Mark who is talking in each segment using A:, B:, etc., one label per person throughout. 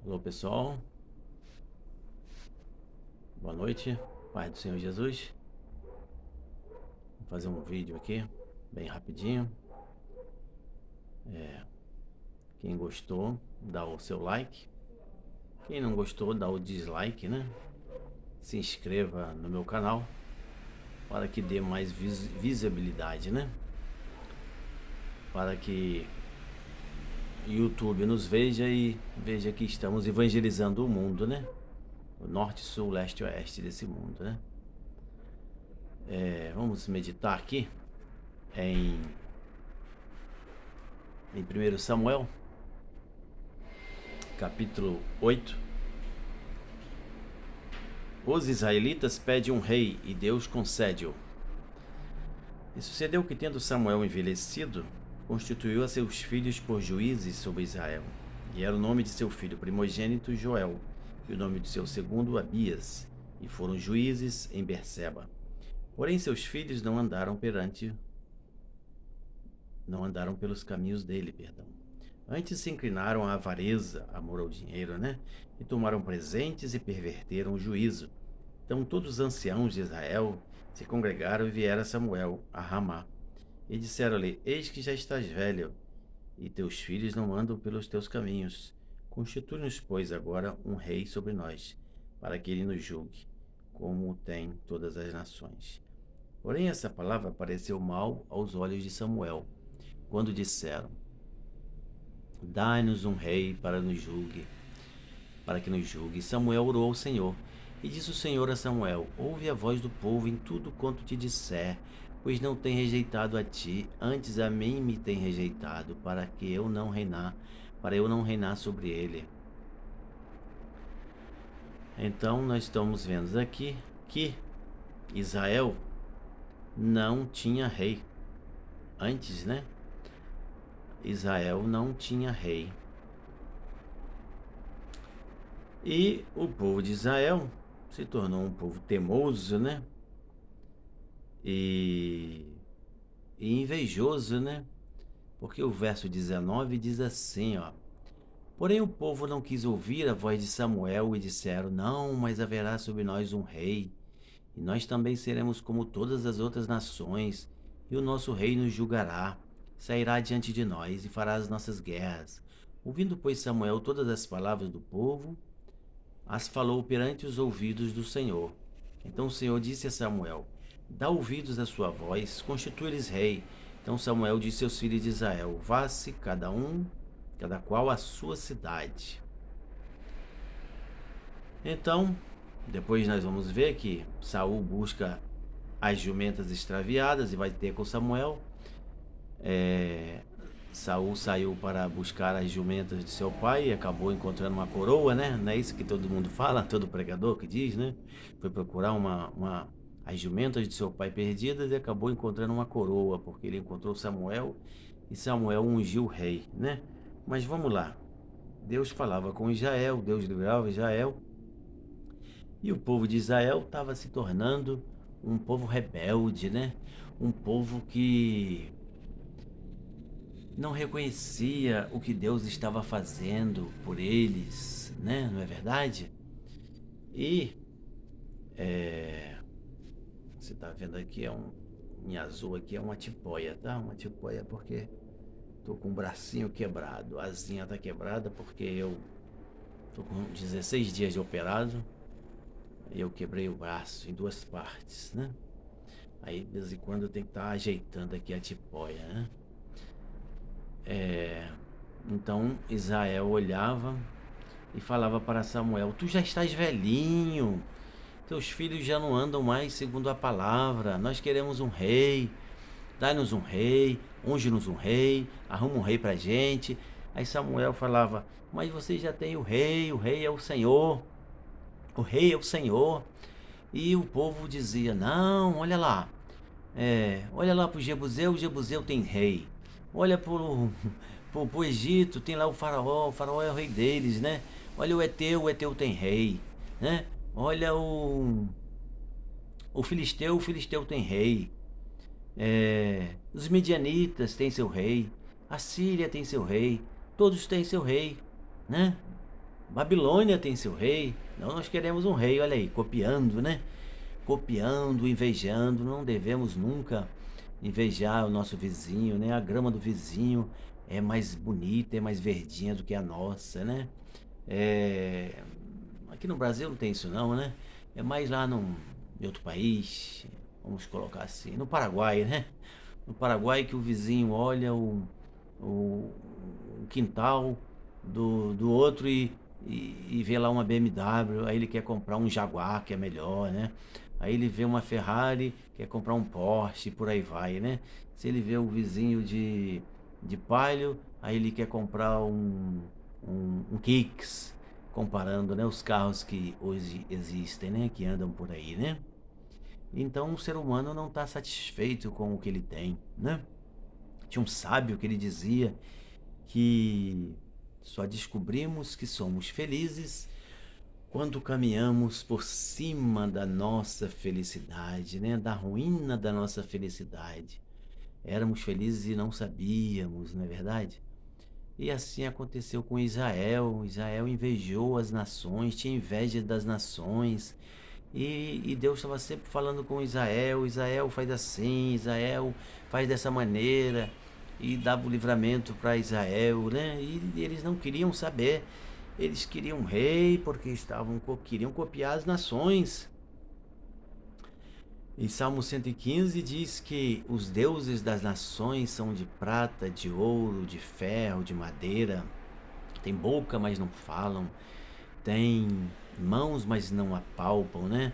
A: Alô pessoal, boa noite, Pai do Senhor Jesus. Vou fazer um vídeo aqui, bem rapidinho. Quem gostou, dá o seu like. Quem não gostou, dá o dislike, né? Se inscreva no meu canal para que dê mais visibilidade, né? Para que o YouTube nos veja e veja que estamos evangelizando o mundo, né? O norte, sul, leste e oeste desse mundo, né? Vamos meditar aqui em 1 Samuel, capítulo 8. Os israelitas pedem um rei e Deus concede-o. E sucedeu que, tendo Samuel envelhecido, constituiu a seus filhos por juízes sobre Israel. E era o nome de seu filho primogênito Joel, e o nome de seu segundo Abias, e foram juízes em Berseba. Porém seus filhos não andaram pelos caminhos dele, Antes se inclinaram à avareza, amor ao dinheiro, E tomaram presentes e perverteram o juízo. Então todos os anciãos de Israel se congregaram e vieram a Samuel a Ramá. E disseram-lhe: Eis que já estás velho, e teus filhos não andam pelos teus caminhos. Constitui-nos, pois, agora um rei sobre nós, para que ele nos julgue, como tem todas as nações. Porém essa palavra pareceu mal aos olhos de Samuel, quando disseram: Dai-nos um rei para que nos julgue. E Samuel orou ao Senhor. E disse o Senhor a Samuel: Ouve a voz do povo em tudo quanto te disser, pois não tem rejeitado a ti, antes a mim me tem rejeitado, para eu não reinar sobre ele. Então nós estamos vendo aqui que Israel não tinha rei. Antes, Israel não tinha rei. E o povo de Israel se tornou um povo teimoso, E invejoso, Porque o verso 19 diz assim, ó: Porém o povo não quis ouvir a voz de Samuel e disseram: Não, mas haverá sobre nós um rei, e nós também seremos como todas as outras nações, e o nosso rei nos julgará, sairá diante de nós e fará as nossas guerras. Ouvindo, pois, Samuel todas as palavras do povo, as falou perante os ouvidos do Senhor. Então o Senhor disse a Samuel: Dá ouvidos à sua voz, constitui-lhes rei. Então Samuel disse aos filhos de Israel: Vá-se cada qual à sua cidade. Então, depois nós vamos ver que Saul busca as jumentas extraviadas e vai ter com Samuel. Saul saiu para buscar as jumentas de seu pai e acabou encontrando uma coroa, Não é isso que todo mundo fala, todo pregador que diz, Foi procurar as jumentas de seu pai perdidas e acabou encontrando uma coroa, porque ele encontrou Samuel e Samuel ungiu o rei, Mas vamos lá. Deus falava com Israel, Deus livrava Israel. E o povo de Israel estava se tornando um povo rebelde, Um povo que não reconhecia o que Deus estava fazendo por eles, Não é verdade? E você está vendo aqui, em azul aqui é uma tipóia, tá? Uma tipóia porque tô com o bracinho quebrado, a asinha tá quebrada porque eu tô com 16 dias de operado e eu quebrei o braço em duas partes, Aí de vez em quando eu tenho que estar ajeitando aqui a tipóia, Então Israel olhava e falava para Samuel: Tu já estás velhinho, teus filhos já não andam mais segundo a palavra, nós queremos um rei, dá-nos um rei, unge-nos um rei, arruma um rei pra gente. Aí Samuel falava: Mas você já tem o rei é o Senhor, o rei é o Senhor. E o povo dizia: Não, olha lá, olha lá pro Jebuseu, o Jebuseu tem rei. Olha pro Egito, tem lá o faraó é o rei deles, Olha o Eteu tem rei, Olha o Filisteu tem rei. Os midianitas têm seu rei, a Síria tem seu rei, todos têm seu rei, Babilônia tem seu rei. Não, nós queremos um rei, olha aí, copiando, né? Copiando, invejando. Não devemos nunca invejar o nosso vizinho, né? A grama do vizinho é mais bonita, é mais verdinha do que a nossa, né? É... Aqui no Brasil não tem isso não, né? É mais lá em outro país, vamos colocar assim, no Paraguai, né? No Paraguai que o vizinho olha o, o quintal do outro e vê lá uma BMW, aí ele quer comprar um Jaguar que é melhor, né? Aí ele vê uma Ferrari, quer comprar um Porsche, por aí vai, né? Se ele vê o vizinho de Palio, aí ele quer comprar um Kicks, comparando, né, os carros que hoje existem, né, que andam por aí, né? Então o ser humano não está satisfeito com o que ele tem, né? Tinha um sábio que ele dizia que só descobrimos que somos felizes quando caminhamos por cima da nossa felicidade, né? Da ruína da nossa felicidade. Éramos felizes e não sabíamos, não é verdade? E assim aconteceu com Israel. Israel invejou as nações, tinha inveja das nações. E Deus estava sempre falando com Israel: Israel faz assim, Israel faz dessa maneira. E dava o livramento para Israel, né? E eles não queriam saber. Eles queriam um rei porque queriam copiar as nações. Em Salmo 115 diz que os deuses das nações são de prata, de ouro, de ferro, de madeira. Tem boca, mas não falam. Tem mãos, mas não apalpam, né?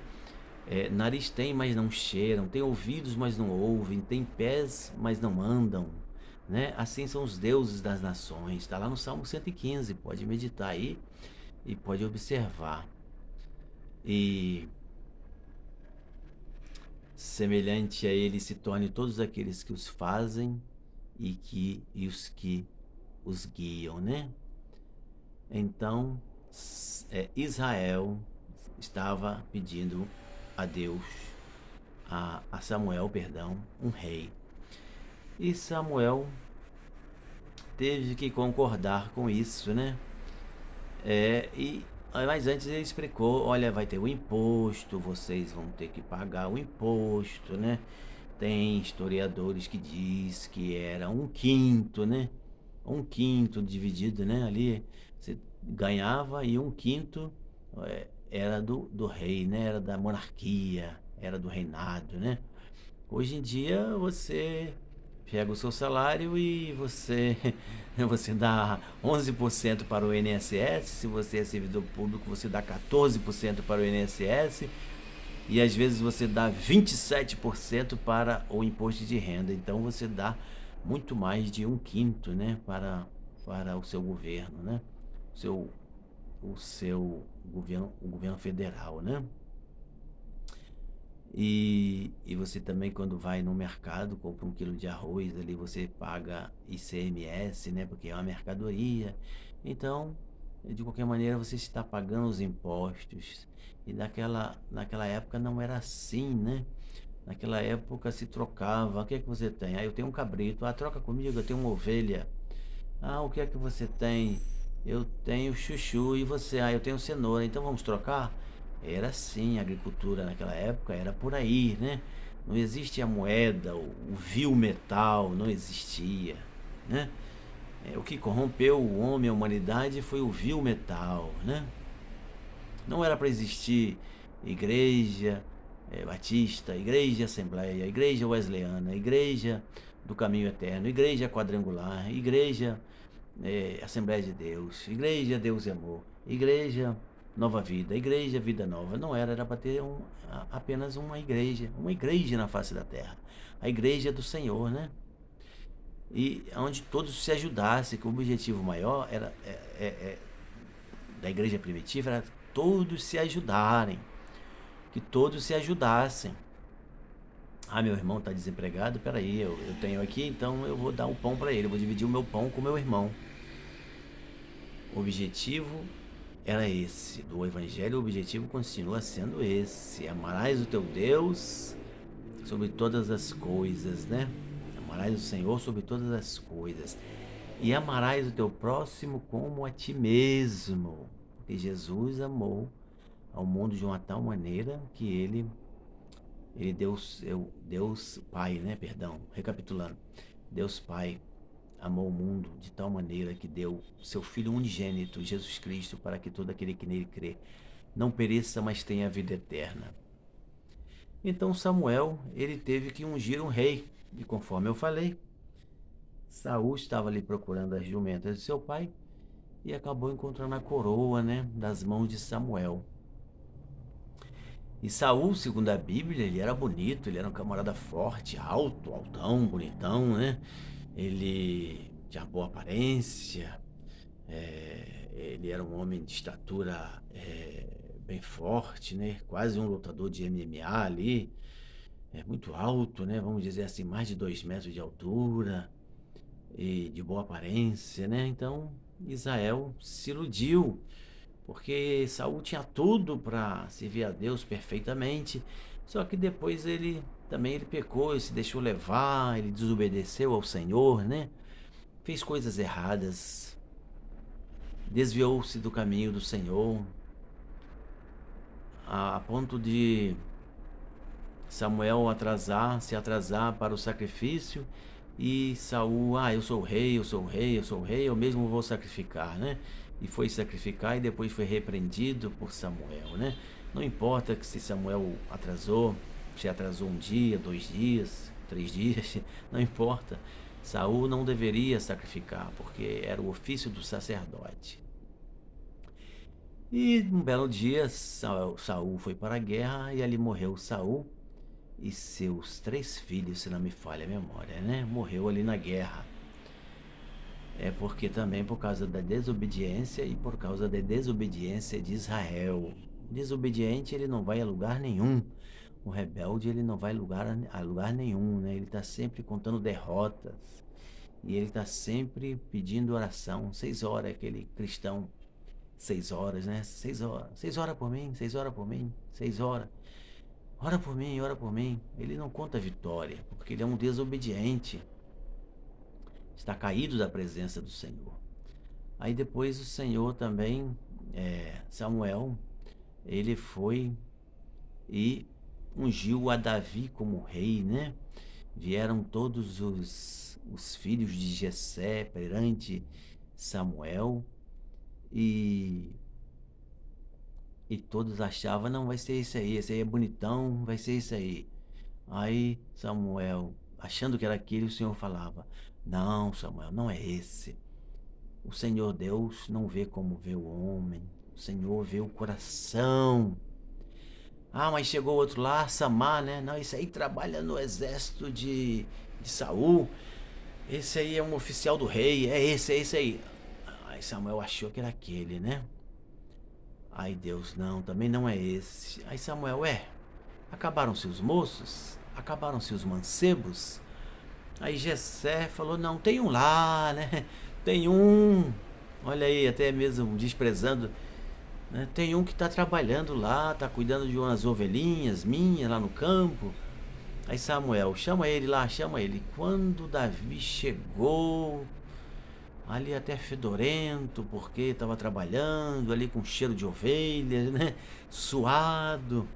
A: Nariz tem, mas não cheiram. Tem ouvidos, mas não ouvem. Tem pés, mas não andam, né? Assim são os deuses das nações. Está lá no Salmo 115. Pode meditar aí e pode observar. E semelhante a ele se torne todos aqueles que os fazem e os que os guiam, né? Então, Israel estava pedindo a Deus, a Samuel, perdão, um rei. E Samuel teve que concordar com isso, né? Mas antes ele explicou, olha, vai ter o imposto, vocês vão ter que pagar o imposto, né? Tem historiadores que diz que era um quinto, né? Um quinto dividido, né? Ali você ganhava e um quinto era do rei, né? Era da monarquia, era do reinado, né? Hoje em dia você pega o seu salário e você dá 11% para o INSS. Se você é servidor público, você dá 14% para o INSS. E às vezes você dá 27% para o imposto de renda. Então você dá muito mais de um quinto, né, para o seu governo, né? O seu, o seu governo, o governo federal, né? E você também, quando vai no mercado, compra um quilo de arroz, ali você paga ICMS, né? Porque é uma mercadoria. Então, de qualquer maneira, você está pagando os impostos. E naquela época não era assim, né? Naquela época se trocava. O que é que você tem? Ah, eu tenho um cabrito. Ah, troca comigo, eu tenho uma ovelha. Ah, o que é que você tem? Eu tenho chuchu. E você? Ah, eu tenho cenoura. Então vamos trocar? Era assim, a agricultura naquela época era por aí, né? Não existia a moeda, o vil metal, não existia, né? O que corrompeu o homem, a humanidade, foi o vil metal, né? Não era para existir igreja batista, igreja assembleia, igreja wesleyana, igreja do caminho eterno, igreja quadrangular, igreja Assembleia de Deus, igreja Deus e Amor, igreja Nova Vida, igreja Vida Nova. Não era para ter apenas uma igreja na face da terra, a igreja do Senhor, né? E onde todos se ajudassem, que o objetivo maior era da igreja primitiva era todos se ajudarem, que todos se ajudassem. Ah, meu irmão está desempregado, peraí, eu tenho aqui, então eu vou dar o pão para ele, eu vou dividir o meu pão com o meu irmão. O objetivo era esse, do evangelho, o objetivo continua sendo esse: amarás o teu Deus sobre todas as coisas, né? Amarás o Senhor sobre todas as coisas. E amarás o teu próximo como a ti mesmo. porque Jesus amou ao mundo de uma tal maneira que ele Deus Pai, né? Perdão, recapitulando. Deus Pai amou o mundo de tal maneira que deu seu Filho unigênito, Jesus Cristo, para que todo aquele que nele crê não pereça, mas tenha a vida eterna. Então Samuel, ele teve que ungir um rei. E conforme eu falei, Saul estava ali procurando as jumentas de seu pai e acabou encontrando a coroa, né, das mãos de Samuel. E Saul, segundo a Bíblia, ele era bonito, ele era um camarada forte, alto, altão, bonitão, né? Ele tinha boa aparência, ele era um homem de estatura bem forte, né? Quase um lutador de MMA ali, muito alto, né? Vamos dizer assim, mais de 2 metros de altura e de boa aparência, né? Então Israel se iludiu, porque Saul tinha tudo para servir a Deus perfeitamente, só que depois ele pecou, ele se deixou levar, ele desobedeceu ao Senhor, né? Fez coisas erradas, desviou-se do caminho do Senhor, a ponto de Samuel se atrasar para o sacrifício, e Saul, eu sou o rei, eu sou o rei, eu sou o rei, eu mesmo vou sacrificar, né? E foi sacrificar e depois foi repreendido por Samuel, né? Não importa que se Samuel atrasou, se atrasou 1 dia, 2 dias, 3 dias, não importa. Saul não deveria sacrificar, porque era o ofício do sacerdote. E um belo dia, Saul foi para a guerra e ali morreu Saul e seus 3 filhos, se não me falha a memória, né? Morreu ali na guerra. É porque também por causa da desobediência e por causa da desobediência de Israel. O desobediente, ele não vai a lugar nenhum. O rebelde, ele não vai a lugar nenhum, né? Ele está sempre contando derrotas. E ele está sempre pedindo oração. 6 horas, aquele cristão. 6 horas, né? 6 horas. 6 horas por mim, 6 horas por mim, 6 horas. Ora por mim, ora por mim. Ele não conta vitória, porque ele é um desobediente. Está caído da presença do Senhor. Aí depois o Senhor também, Samuel, ele foi e ungiu a Davi como rei, né? Vieram todos os filhos de Jessé perante Samuel e todos achavam, não, vai ser esse aí é bonitão, vai ser esse aí. Aí Samuel, achando que era aquele, o Senhor falava, não, Samuel, não é esse. O Senhor Deus não vê como vê o homem, o Senhor vê o coração. Mas chegou outro lá, Samar, né? Não, esse aí trabalha no exército de Saul. Esse aí é um oficial do rei, é esse aí. Aí Samuel achou que era aquele, né? Aí Deus, não, também não é esse. Aí Samuel, acabaram-se os moços? Acabaram-se os mancebos? Aí Jessé falou, não, tem um lá, né? Tem um, olha aí, até mesmo desprezando, né? Tem um que está trabalhando lá, está cuidando de umas ovelhinhas minhas lá no campo. Aí Samuel, chama ele lá, chama ele. Quando Davi chegou, ali até fedorento, porque estava trabalhando ali com cheiro de ovelhas, né? Suado,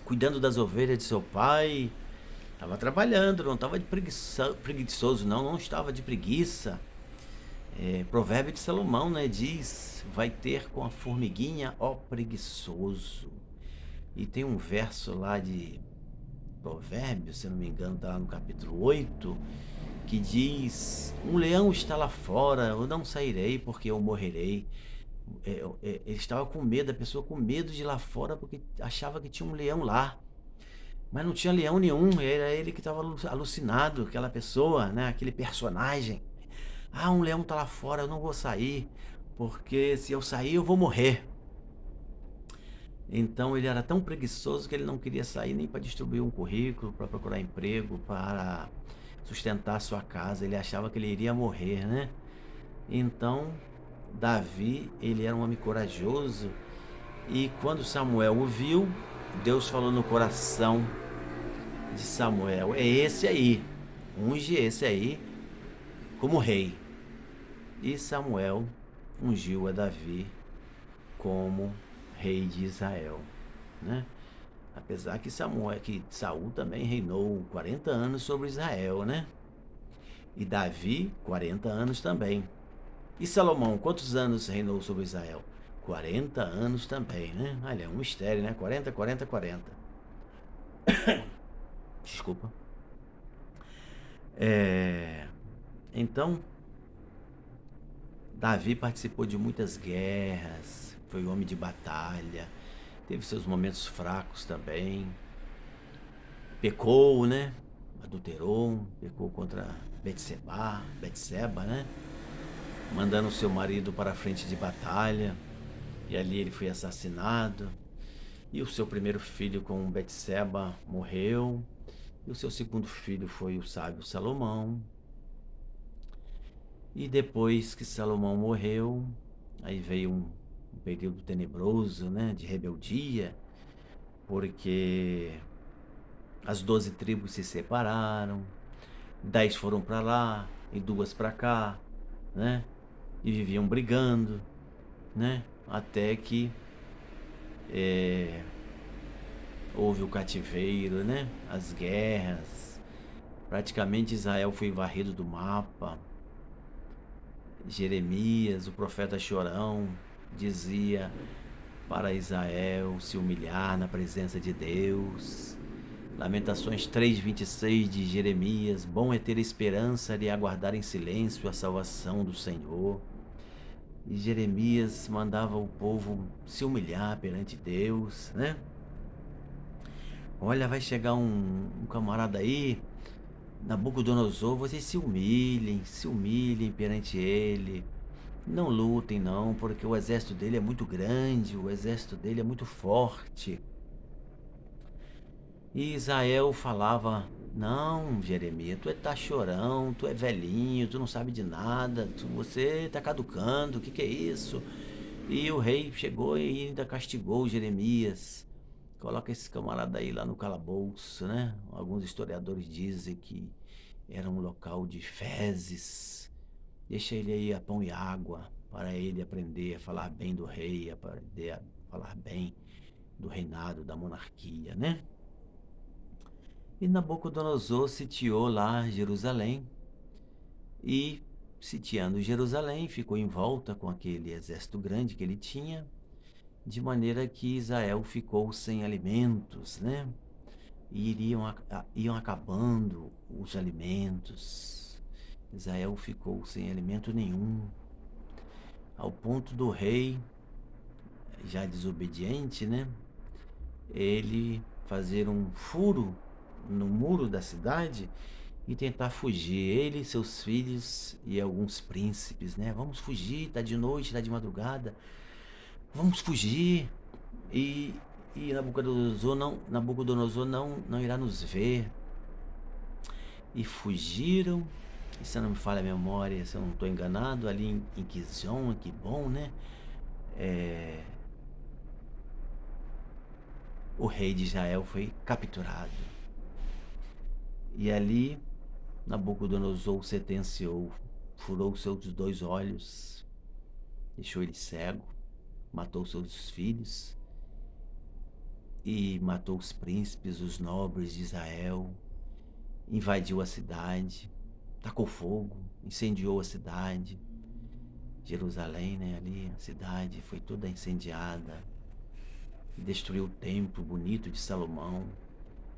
A: cuidando das ovelhas de seu pai. Estava trabalhando, não estava de preguiçoso, não estava de preguiça. Provérbio de Salomão, né, diz, vai ter com a formiguinha, ó preguiçoso. E tem um verso lá de Provérbios, se não me engano, está lá no capítulo 8, que diz, um leão está lá fora, eu não sairei porque eu morrerei. Ele estava com medo, a pessoa com medo de ir lá fora porque achava que tinha um leão lá. Mas não tinha leão nenhum, era ele que estava alucinado, aquela pessoa, né, aquele personagem. Um leão tá lá fora, eu não vou sair, porque se eu sair eu vou morrer. Então ele era tão preguiçoso que ele não queria sair nem para distribuir um currículo, para procurar emprego, para sustentar sua casa. Ele achava que ele iria morrer, né? Então Davi, ele era um homem corajoso, e quando Samuel o viu, Deus falou no coração de Samuel, é esse aí, unge esse aí como rei. E Samuel ungiu a Davi como rei de Israel, né? Apesar que Saul também reinou 40 anos sobre Israel, né? E Davi, 40 anos também. E Salomão, quantos anos reinou sobre Israel? 40 anos também, né? Olha, é um mistério, né? 40, 40, 40. Desculpa. Então, Davi participou de muitas guerras, foi homem de batalha, teve seus momentos fracos também. Pecou, né? Adulterou, pecou contra Betseba, né? Mandando seu marido para a frente de batalha. E ali ele foi assassinado. E o seu primeiro filho com Betseba morreu. E o seu segundo filho foi o sábio Salomão. E depois que Salomão morreu, aí veio um período tenebroso, né, de rebeldia, porque as 12 tribos se separaram, 10 foram para lá e 2 para cá, né, e viviam brigando, né, até que houve o cativeiro, né, as guerras, praticamente Israel foi varrido do mapa. Jeremias, o profeta chorão, dizia para Israel se humilhar na presença de Deus. Lamentações 3:26 de Jeremias: bom é ter esperança de aguardar em silêncio a salvação do Senhor. E Jeremias mandava o povo se humilhar perante Deus, né? Olha, vai chegar um camarada aí, Nabucodonosor, vocês se humilhem perante ele. Não lutem não, porque o exército dele é muito grande, o exército dele é muito forte. E Israel falava: não, Jeremias, tu tá chorão, tu é velhinho, tu não sabe de nada, você tá caducando, o que é isso? E o rei chegou e ainda castigou Jeremias. Coloca esse camarada aí lá no calabouço, né? Alguns historiadores dizem que era um local de fezes. Deixa ele aí a pão e água para ele aprender a falar bem do rei, aprender a falar bem do reinado, da monarquia, né? E Nabucodonosor sitiou lá Jerusalém e, sitiando Jerusalém, ficou em volta com aquele exército grande que ele tinha, de maneira que Israel ficou sem alimentos, né? E iam acabando os alimentos. Israel ficou sem alimento nenhum, ao ponto do rei, já desobediente, né? Ele fazer um furo no muro da cidade e tentar fugir. Ele, seus filhos e alguns príncipes, né? Vamos fugir, tá de noite, tá de madrugada. Vamos fugir. E Nabucodonosor não irá nos ver. E fugiram. E se não me falha a memória, se eu não estou enganado, ali em Quizion, que bom, né? O rei de Israel foi capturado. E ali Nabucodonosor sentenciou, furou seus 2 olhos, deixou ele cego, matou seus filhos e matou os príncipes, os nobres de Israel, invadiu a cidade, tacou fogo, incendiou a cidade. Jerusalém, né, ali, a cidade foi toda incendiada, destruiu o templo bonito de Salomão,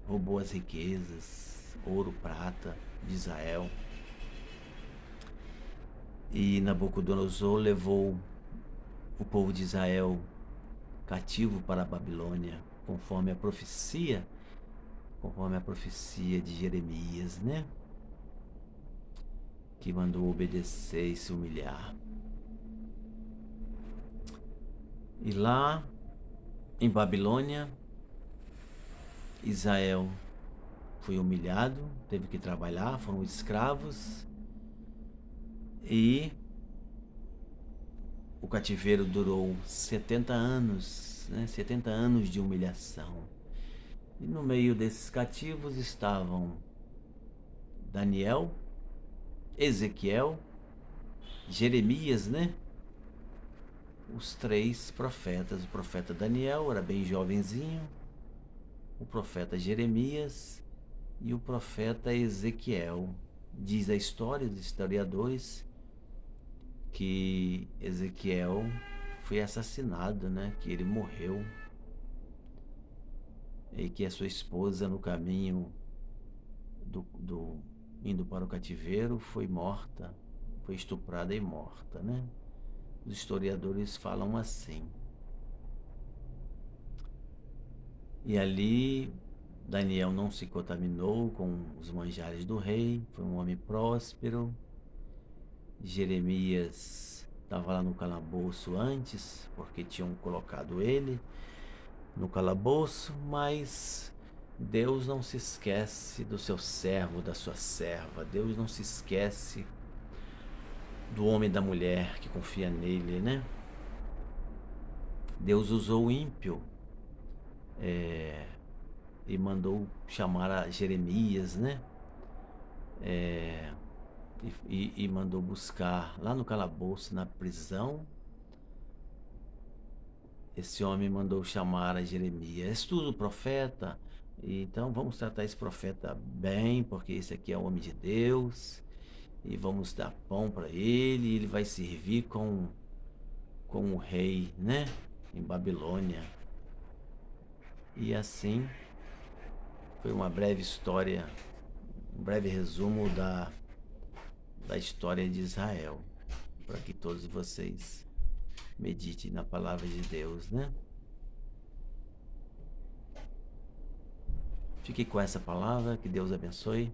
A: roubou as riquezas, ouro, prata de Israel. E Nabucodonosor levou o povo de Israel cativo para a Babilônia, conforme a profecia de Jeremias, né? Que mandou obedecer e se humilhar. E lá em Babilônia, Israel foi humilhado, teve que trabalhar, foram escravos. E o cativeiro durou 70 anos, né? 70 anos de humilhação. E no meio desses cativos estavam Daniel, Ezequiel, Jeremias, né? os três profetas. O profeta Daniel era bem jovenzinho, o profeta Jeremias e o profeta Ezequiel. Diz a história dos historiadores que Ezequiel foi assassinado, né? Que ele morreu e que a sua esposa, no caminho indo para o cativeiro, foi morta, foi estuprada e morta, né? Os historiadores falam assim. E ali Daniel não se contaminou com os manjares do rei, foi um homem próspero. Jeremias estava lá no calabouço antes, porque tinham colocado ele no calabouço, mas Deus não se esquece do seu servo, da sua serva. Deus não se esquece do homem e da mulher que confia nele, né? Deus usou o ímpio e mandou chamar a Jeremias, né? E mandou buscar lá no calabouço, na prisão. Esse homem mandou chamar a Jeremias. És tu o profeta? E então vamos tratar esse profeta bem, porque esse aqui é o homem de Deus. E vamos dar pão para ele. E ele vai servir com o rei, né? Em Babilônia. E assim foi uma breve história, um breve resumo da história de Israel, para que todos vocês meditem na palavra de Deus, né? Fique com essa palavra, que Deus abençoe.